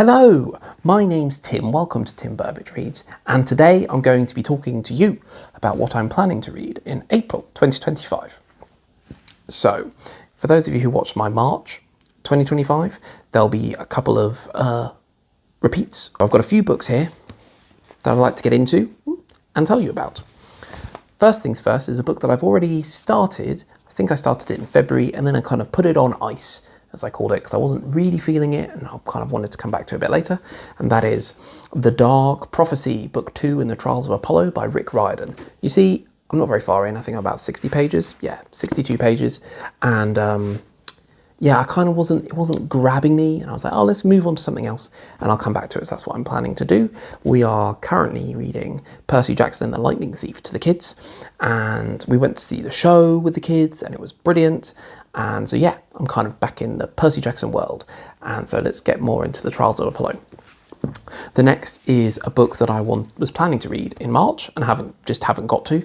Hello, my name's Tim, welcome to Tim Burbage Reads, and today I'm going to be talking to you about what I'm planning to read in April 2025. So, for those of you who watched my March 2025, there'll be a couple of repeats. I've got a few books here that I'd like to get into and tell you about. First things first is a book that I've already started. I think I started it in February and then I kind of put it on ice, as I called it, because I wasn't really feeling it and I kind of wanted to come back to it a bit later. And that is The Dark Prophecy, Book 2 in the Trials of Apollo by Rick Riordan. You see, I'm not very far in, I think I'm about 60 pages. Yeah, 62 pages. And I kind of it wasn't grabbing me. And I was like, oh, let's move on to something else and I'll come back to it. So that's what I'm planning to do. We are currently reading Percy Jackson and the Lightning Thief to the kids. And we went to see the show with the kids and it was brilliant. And so, yeah, I'm kind of back in the Percy Jackson world. And so let's get more into the Trials of Apollo. The next is a book that I was planning to read in March and haven't got to.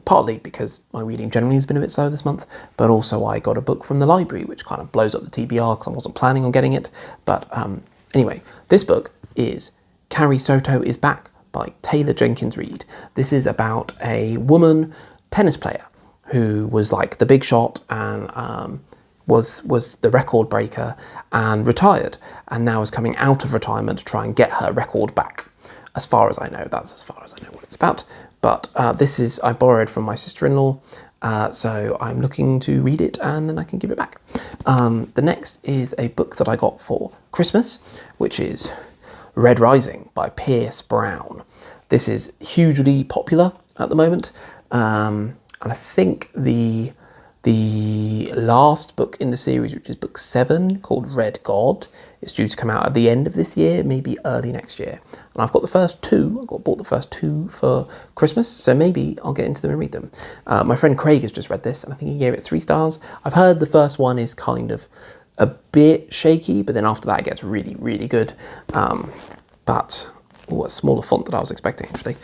Partly because my reading generally has been a bit slow this month, but also I got a book from the library, which kind of blows up the TBR because I wasn't planning on getting it. But anyway, this book is Carrie Soto is Back by Taylor Jenkins Reid. This is about a woman tennis player who was like the big shot and was the record breaker and retired and now is coming out of retirement to try and get her record back. As far as I know, that's as far as I know what it's about. But I borrowed from my sister-in-law, so I'm looking to read it and then I can give it back. The next is a book that I got for Christmas, which is Red Rising by Pierce Brown. This is hugely popular at the moment. And I think the last book in the series, which is book 7, called Red God, is due to come out at the end of this year, maybe early next year. And I've got the first two. Bought the first two for Christmas, so maybe I'll get into them and read them. My friend Craig has just read this, and I think he gave it 3 stars. I've heard the first one is kind of a bit shaky, but then after that it gets really, really good. A smaller font than I was expecting, actually.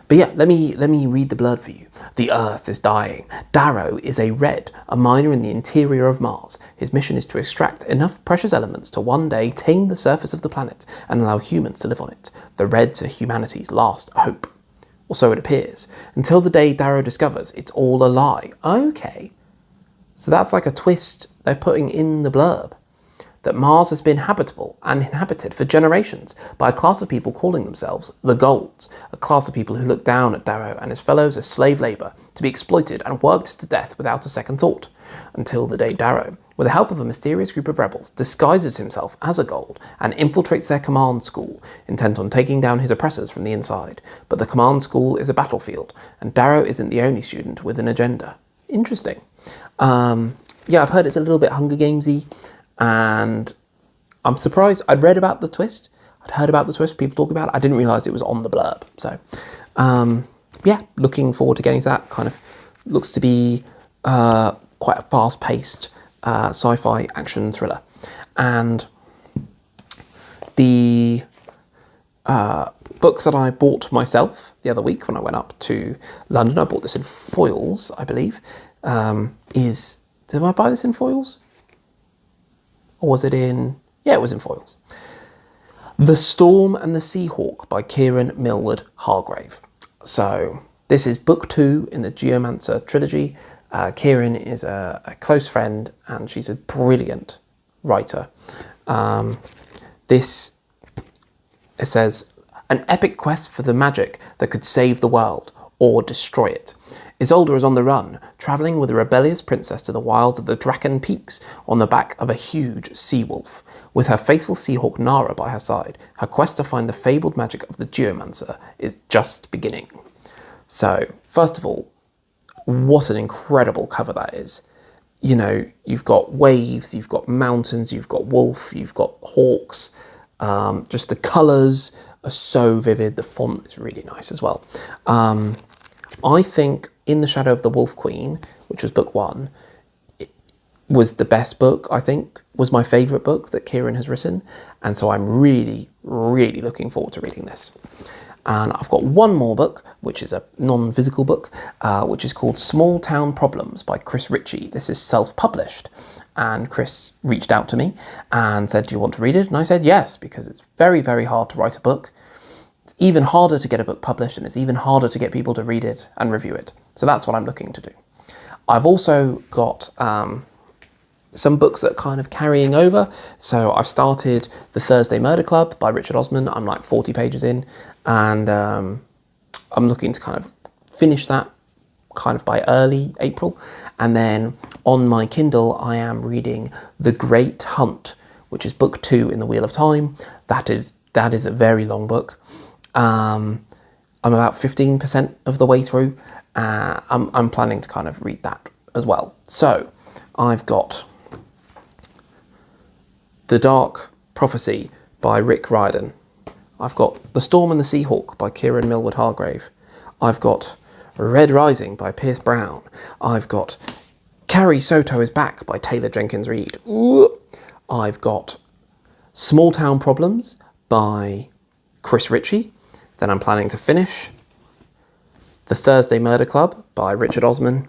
But yeah, let me read the blurb for you. The Earth is dying. Darrow is a Red, a miner in the interior of Mars. His mission is to extract enough precious elements to one day tame the surface of the planet and allow humans to live on it. The Reds are humanity's last hope. Or so it appears. Until the day Darrow discovers it's all a lie. Okay. So that's like a twist they're putting in the blurb. That Mars has been habitable and inhabited for generations by a class of people calling themselves the Golds, a class of people who look down at Darrow and his fellows as slave labour to be exploited and worked to death without a second thought, until the day Darrow, with the help of a mysterious group of rebels, disguises himself as a Gold and infiltrates their command school, intent on taking down his oppressors from the inside. But the command school is a battlefield, and Darrow isn't the only student with an agenda. Interesting. I've heard it's a little bit Hunger Gamesy. And I'm surprised. I'd read about the twist. I'd heard about the twist. People talk about it. I didn't realise it was on the blurb. So, looking forward to getting to that. Kind of looks to be quite a fast-paced sci-fi action thriller. And the book that I bought myself the other week when I went up to London, I bought this in foils, I believe, did I buy this in foils? Or was it in... Yeah, it was in foils. The Storm and the Seahawk by Kieran Millward Hargrave. So this is book 2 in the Geomancer trilogy. Kieran is a close friend and she's a brilliant writer. It says, an epic quest for the magic that could save the world or destroy it. Isolde is on the run, travelling with a rebellious princess to the wilds of the Draken Peaks on the back of a huge sea wolf. With her faithful Seahawk Nara by her side, her quest to find the fabled magic of the Geomancer is just beginning. So, first of all, what an incredible cover that is. You know, you've got waves, you've got mountains, you've got wolf, you've got hawks. Just the colours are so vivid. The font is really nice as well. I think In the Shadow of the Wolf Queen, which was book 1, it was the best book, I think, was my favourite book that Kieran has written. And so I'm really, really looking forward to reading this. And I've got one more book, which is a non-physical book, which is called Small Town Problems by Chris Ritchie. This is self-published. And Chris reached out to me and said, do you want to read it? And I said yes, because it's very, very hard to write a book. It's even harder to get a book published, and it's even harder to get people to read it and review it. So that's what I'm looking to do. I've also got some books that are kind of carrying over. So I've started The Thursday Murder Club by Richard Osman. I'm like 40 pages in, and I'm looking to kind of finish that kind of by early April. And then on my Kindle, I am reading The Great Hunt, which is book 2 in the Wheel of Time. That is a very long book. I'm about 15% of the way through. I'm planning to kind of read that as well. So I've got The Dark Prophecy by Rick Riordan. I've got The Storm and the Seahawk by Kieran Millward Hargrave. I've got Red Rising by Pierce Brown. I've got Carrie Soto is Back by Taylor Jenkins Reid. I've got Small Town Problems by Chris Ritchie. Then I'm planning to finish The Thursday Murder Club by Richard Osman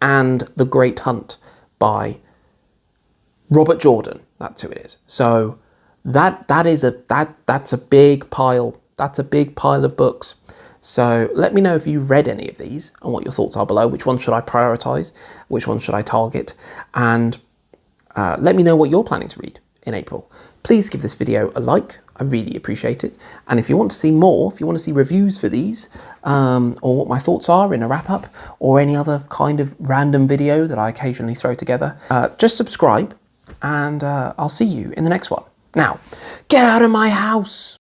and The Great Hunt by Robert Jordan. That's who it is. So that's a big pile. That's a big pile of books. So let me know if you've read any of these and what your thoughts are below. Which ones should I prioritise? Which ones should I target? And let me know what you're planning to read in April. Please give this video a like. I really appreciate it. And if you want to see more, if you want to see reviews for these, or what my thoughts are in a wrap-up, or any other kind of random video that I occasionally throw together, just subscribe, and I'll see you in the next one. Now, get out of my house!